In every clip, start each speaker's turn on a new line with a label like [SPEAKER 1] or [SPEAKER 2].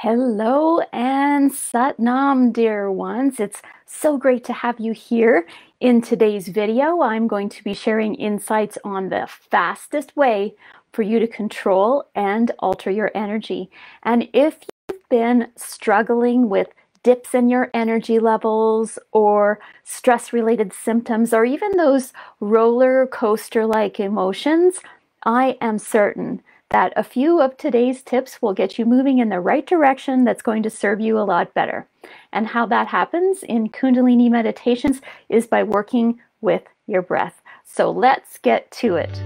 [SPEAKER 1] Hello and Satnam, dear ones. It's so great to have you here. In today's video, I'm going to be sharing insights on the fastest way for you to control and alter your energy. And if you've been struggling with dips in your energy levels or stress-related symptoms or even those roller coaster-like emotions, I am certain that a few of today's tips will get you moving in the right direction that's going to serve you a lot better. And how that happens in Kundalini meditations is by working with your breath. So let's get to it.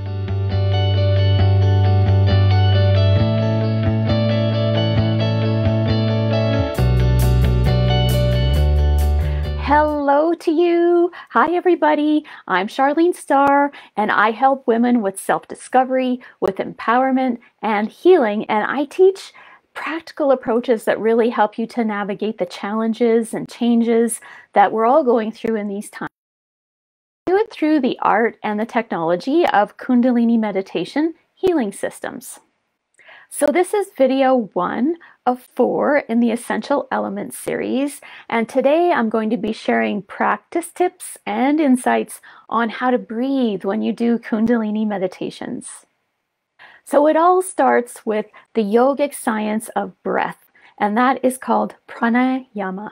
[SPEAKER 1] Hello to you. Hi, everybody. I'm Charlene Starr, and I help women with self-discovery, with empowerment and healing. And I teach practical approaches that really help you to navigate the challenges and changes that we're all going through in these times. I do it through the art and the technology of Kundalini meditation healing systems. So this is video 1 of 4 in the Essential Elements series, and today I'm going to be sharing practice tips and insights on how to breathe when you do Kundalini meditations. So it all starts with the yogic science of breath, and that is called pranayama.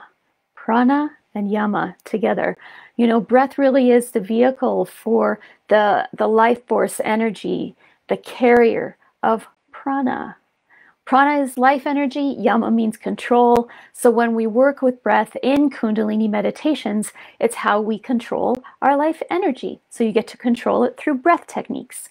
[SPEAKER 1] Prana and yama together. You know, breath really is the vehicle for the life force energy, the carrier of prana. Prana is life energy, yama means control. So when we work with breath in Kundalini meditations, it's how we control our life energy. So you get to control it through breath techniques.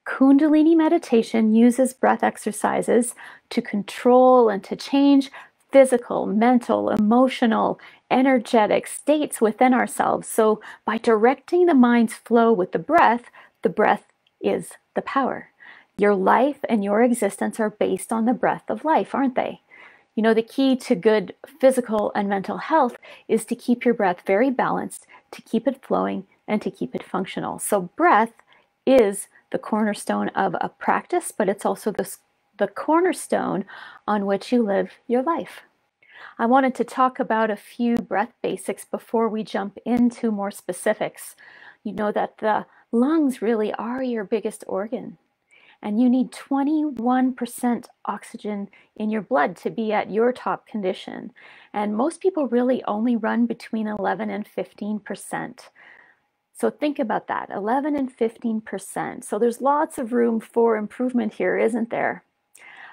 [SPEAKER 1] Kundalini meditation uses breath exercises to control and to change physical, mental, emotional, energetic states within ourselves. So by directing the mind's flow with the breath is the power. Your life and your existence are based on the breath of life, aren't they? You know, the key to good physical and mental health is to keep your breath very balanced, to keep it flowing, and to keep it functional. So breath is the cornerstone of a practice, but it's also the cornerstone on which you live your life. I wanted to talk about a few breath basics before we jump into more specifics. You know that the lungs really are your biggest organ. And you need 21% oxygen in your blood to be at your top condition. And most people really only run between 11 and 15%. So think about that, 11 and 15%. So there's lots of room for improvement here, isn't there?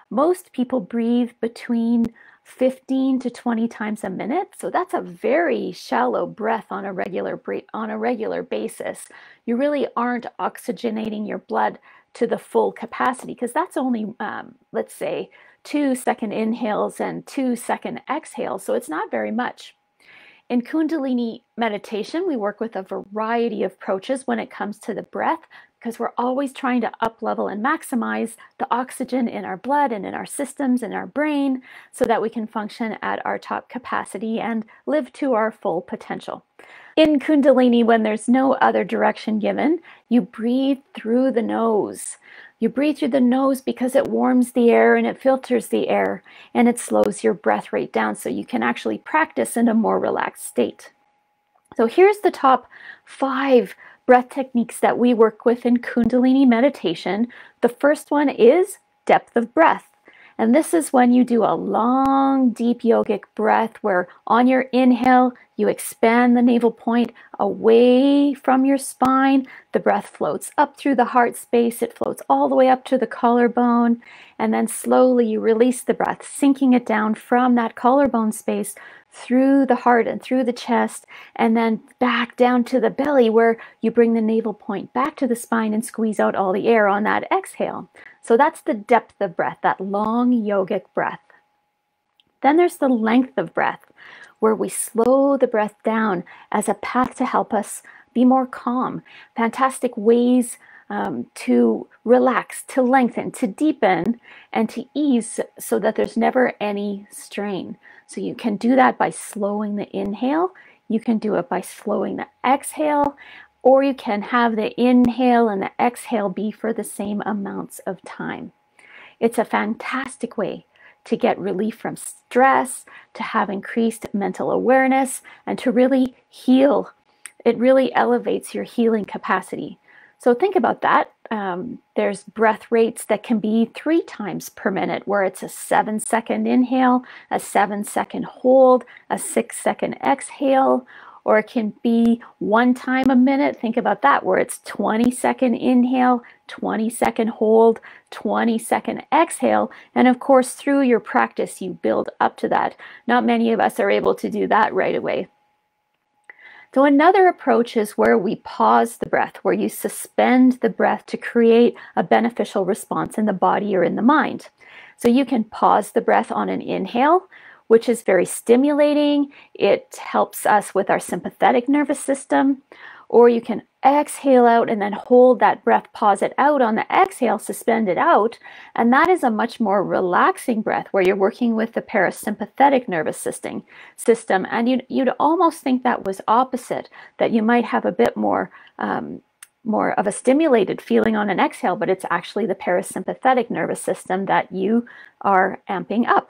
[SPEAKER 1] Most people breathe between 15 to 20 times a minute. So that's a very shallow breath on a regular basis. You really aren't oxygenating your blood to the full capacity because that's only, let's say, 2-second inhales and 2-second exhales. So it's not very much. In Kundalini meditation, we work with a variety of approaches when it comes to the breath because we're always trying to up-level and maximize the oxygen in our blood and in our systems, in our brain, so that we can function at our top capacity and live to our full potential. In Kundalini, when there's no other direction given, you breathe through the nose. You breathe through the nose because it warms the air and it filters the air and it slows your breath rate down so you can actually practice in a more relaxed state. So here's the top 5 breath techniques that we work with in Kundalini meditation. The first one is depth of breath. And this is when you do a long, deep yogic breath where on your inhale, you expand the navel point away from your spine. The breath floats up through the heart space. It floats all the way up to the collarbone. And then slowly you release the breath, sinking it down from that collarbone space through the heart and through the chest, and then back down to the belly where you bring the navel point back to the spine and squeeze out all the air on that exhale. So that's the depth of breath, that long yogic breath. Then there's the length of breath, where we slow the breath down as a path to help us be more calm. Fantastic ways to relax, to lengthen, to deepen, and to ease so that there's never any strain. So you can do that by slowing the inhale. You can do it by slowing the exhale, or you can have the inhale and the exhale be for the same amounts of time. It's a fantastic way to get relief from stress, to have increased mental awareness, and to really heal. It really elevates your healing capacity. So think about that. There's breath rates that can be 3 times per minute, where it's a 7-second inhale, a 7-second hold, a 6-second exhale, or it can be 1 time a minute. Think about that, where it's 20-second inhale, 20-second hold, 20-second exhale. And of course, through your practice, you build up to that. Not many of us are able to do that right away. So another approach is where we pause the breath, where you suspend the breath to create a beneficial response in the body or in the mind. So you can pause the breath on an inhale, which is very stimulating. It helps us with our sympathetic nervous system. Or you can exhale out and then hold that breath, pause it out on the exhale, suspend it out. And that is a much more relaxing breath, where you're working with the parasympathetic nervous system. And you'd almost think that was opposite, that you might have a bit more of a stimulated feeling on an exhale, but it's actually the parasympathetic nervous system that you are amping up.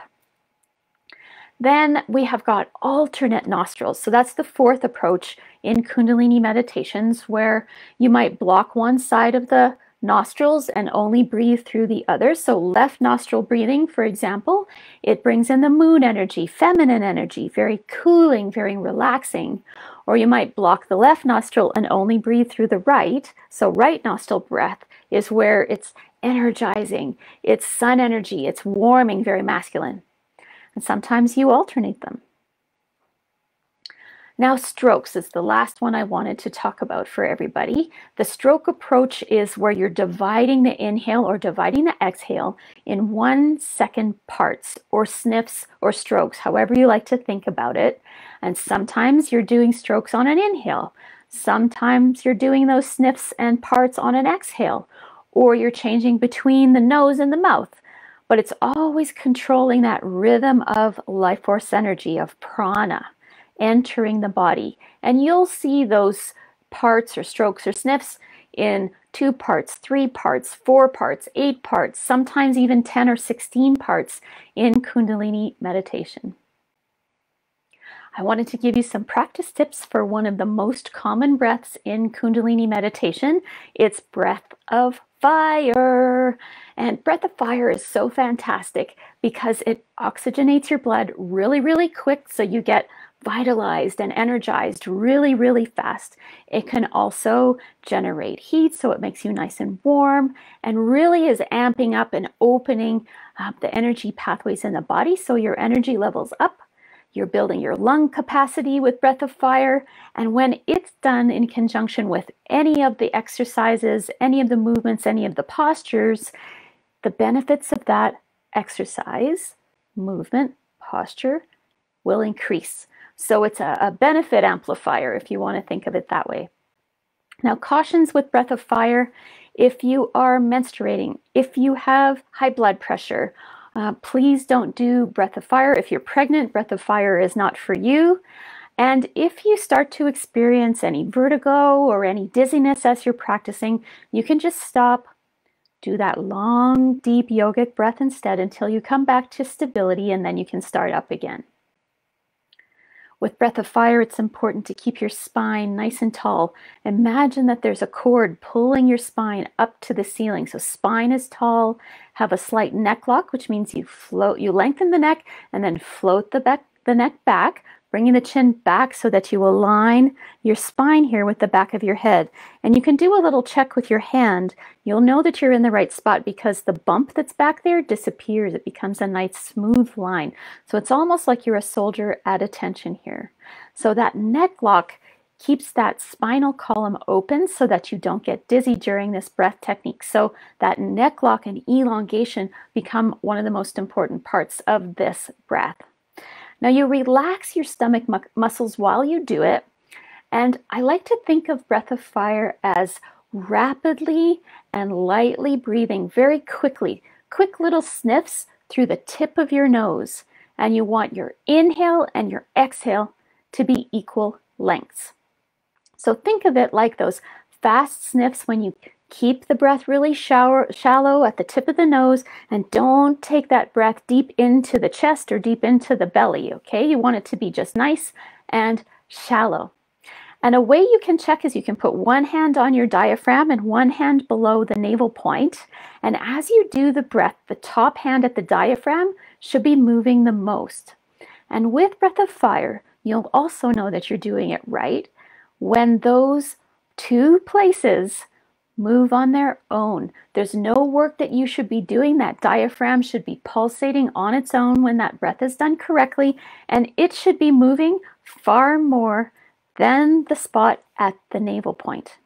[SPEAKER 1] Then we have got alternate nostrils. So that's the 4th approach in Kundalini meditations, where you might block one side of the nostrils and only breathe through the other. So left nostril breathing, for example, it brings in the moon energy, feminine energy, very cooling, very relaxing. Or you might block the left nostril and only breathe through the right. So right nostril breath is where it's energizing, it's sun energy, it's warming, very masculine. And sometimes you alternate them. Now, strokes is the last one I wanted to talk about for everybody. The stroke approach is where you're dividing the inhale or dividing the exhale in 1-second parts, or sniffs or strokes, however you like to think about it. And sometimes you're doing strokes on an inhale. Sometimes you're doing those sniffs and parts on an exhale, or you're changing between the nose and the mouth. But it's always controlling that rhythm of life force energy, of prana, entering the body. And you'll see those parts or strokes or sniffs in 2 parts, 3 parts, 4 parts, 8 parts, sometimes even 10 or 16 parts in Kundalini meditation. I wanted to give you some practice tips for one of the most common breaths in Kundalini meditation. It's breath of fire. And breath of fire is so fantastic because it oxygenates your blood really, really quick, so you get vitalized and energized really, really fast. It can also generate heat, so it makes you nice and warm, and really is amping up and opening up the energy pathways in the body, so your energy levels up. You're building your lung capacity with breath of fire. And when it's done in conjunction with any of the exercises, any of the movements, any of the postures, the benefits of that exercise, movement, posture will increase. So it's a benefit amplifier, if you want to think of it that way. Now, cautions with breath of fire: if you are menstruating, if you have high blood pressure, please don't do breath of fire. If you're pregnant, breath of fire is not for you. And if you start to experience any vertigo or any dizziness as you're practicing, you can just stop, do that long, deep yogic breath instead until you come back to stability, and then you can start up again. With breath of fire, it's important to keep your spine nice and tall. Imagine that there's a cord pulling your spine up to the ceiling. So spine is tall, have a slight neck lock, which means you lengthen the neck and then float the neck back, bringing the chin back so that you align your spine here with the back of your head. And you can do a little check with your hand. You'll know that you're in the right spot because the bump that's back there disappears. It becomes a nice smooth line. So it's almost like you're a soldier at attention here. So that neck lock keeps that spinal column open so that you don't get dizzy during this breath technique. So that neck lock and elongation become one of the most important parts of this breath. Now, you relax your stomach muscles while you do it, and I like to think of breath of fire as rapidly and lightly breathing very quickly, quick little sniffs through the tip of your nose, and you want your inhale and your exhale to be equal lengths. So think of it like those fast sniffs when you Keep the breath really shallow at the tip of the nose, and don't take that breath deep into the chest or deep into the belly, okay? You want it to be just nice and shallow. And a way you can check is you can put one hand on your diaphragm and one hand below the navel point. And as you do the breath, the top hand at the diaphragm should be moving the most. And with Breath of Fire, you'll also know that you're doing it right when those two places move on their own. There's no work that you should be doing. That diaphragm should be pulsating on its own when that breath is done correctly, and it should be moving far more than the spot at the navel point.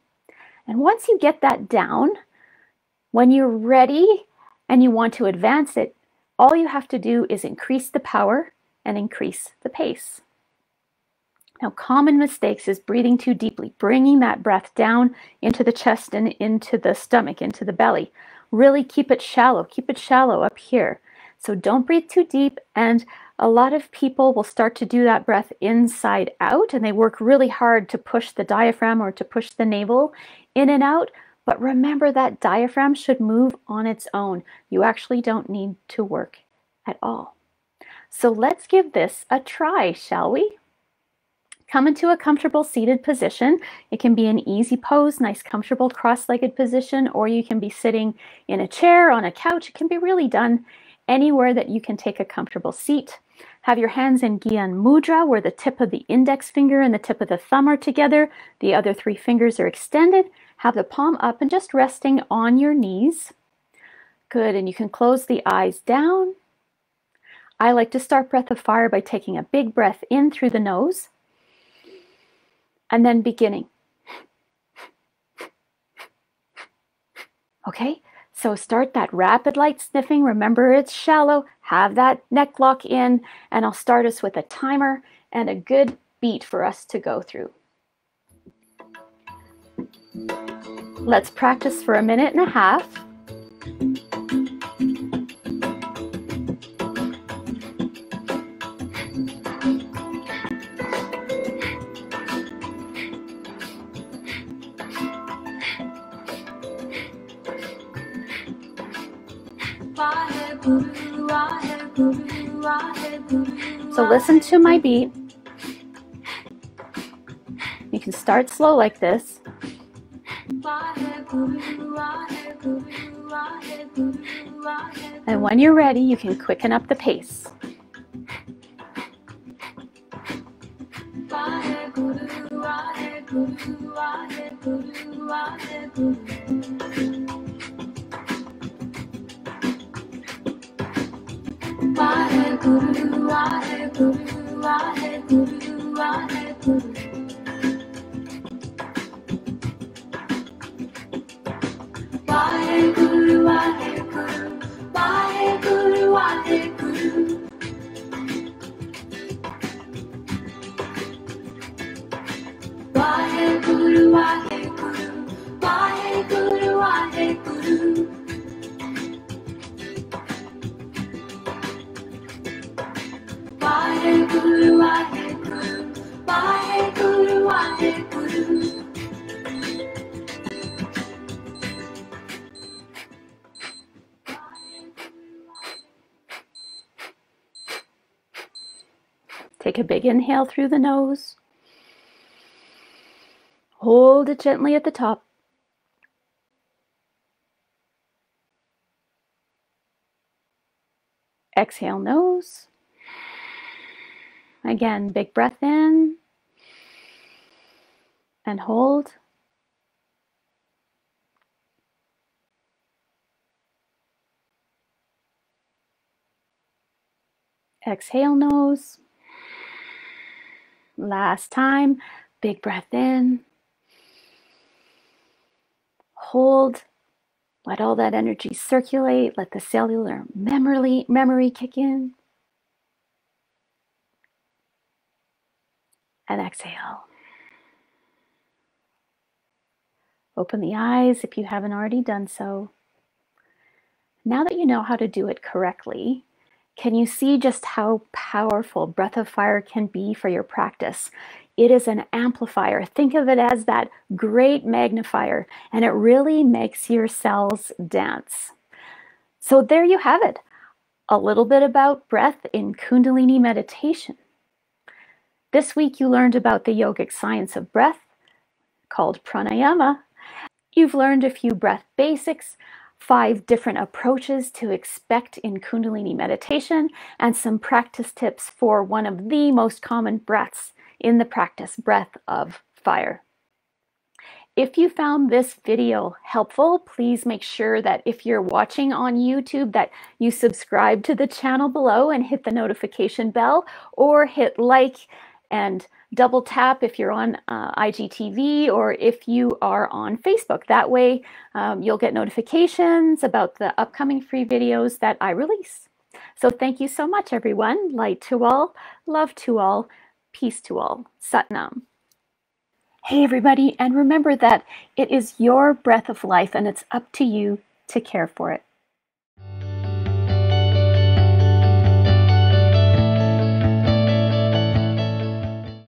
[SPEAKER 1] And once you get that down, when you're ready and you want to advance it, all you have to do is increase the power and increase the pace. Now, common mistakes is breathing too deeply, bringing that breath down into the chest and into the stomach, into the belly. Really keep it shallow up here. So don't breathe too deep, and a lot of people will start to do that breath inside out, and they work really hard to push the diaphragm or to push the navel in and out. But remember, that diaphragm should move on its own. You actually don't need to work at all. So let's give this a try, shall we? Come into a comfortable seated position. It can be an easy pose, nice comfortable cross-legged position, or you can be sitting in a chair, on a couch. It can be really done anywhere that you can take a comfortable seat. Have your hands in Gyan Mudra, where the tip of the index finger and the tip of the thumb are together. The other three fingers are extended. Have the palm up and just resting on your knees. Good, and you can close the eyes down. I like to start Breath of Fire by taking a big breath in through the nose, and then beginning. Okay, so start that rapid light sniffing. Remember, it's shallow. Have that neck lock in, and I'll start us with a timer and a good beat for us to go through. Let's practice for 1.5 minutes. So listen to my beat. You can start slow like this. And when you're ready, you can quicken up the pace. Take a big inhale through the nose. Hold it gently at the top. Exhale, nose. Again, big breath in and hold. Exhale, nose. Last time, big breath in. Hold. Let all that energy circulate. Let the cellular memory kick in. And exhale. Open the eyes if you haven't already done so. Now that you know how to do it correctly, can you see just how powerful Breath of Fire can be for your practice? it is an amplifier. Think of it as that great magnifier, and it really makes your cells dance. So there you have it, a little bit about breath in Kundalini meditation. This week you learned about the yogic science of breath, called pranayama. You've learned a few breath basics, 5 different approaches to expect in Kundalini meditation, and some practice tips for one of the most common breaths in the practice, breath of fire. If you found this video helpful, please make sure that if you're watching on YouTube that you subscribe to the channel below and hit the notification bell, or hit like and double tap if you're on IGTV or if you are on Facebook. That way you'll get notifications about the upcoming free videos that I release. So thank you so much, everyone. Light to all, love to all, peace to all. Satnam. Hey, everybody, and remember that it is your breath of life and it's up to you to care for it.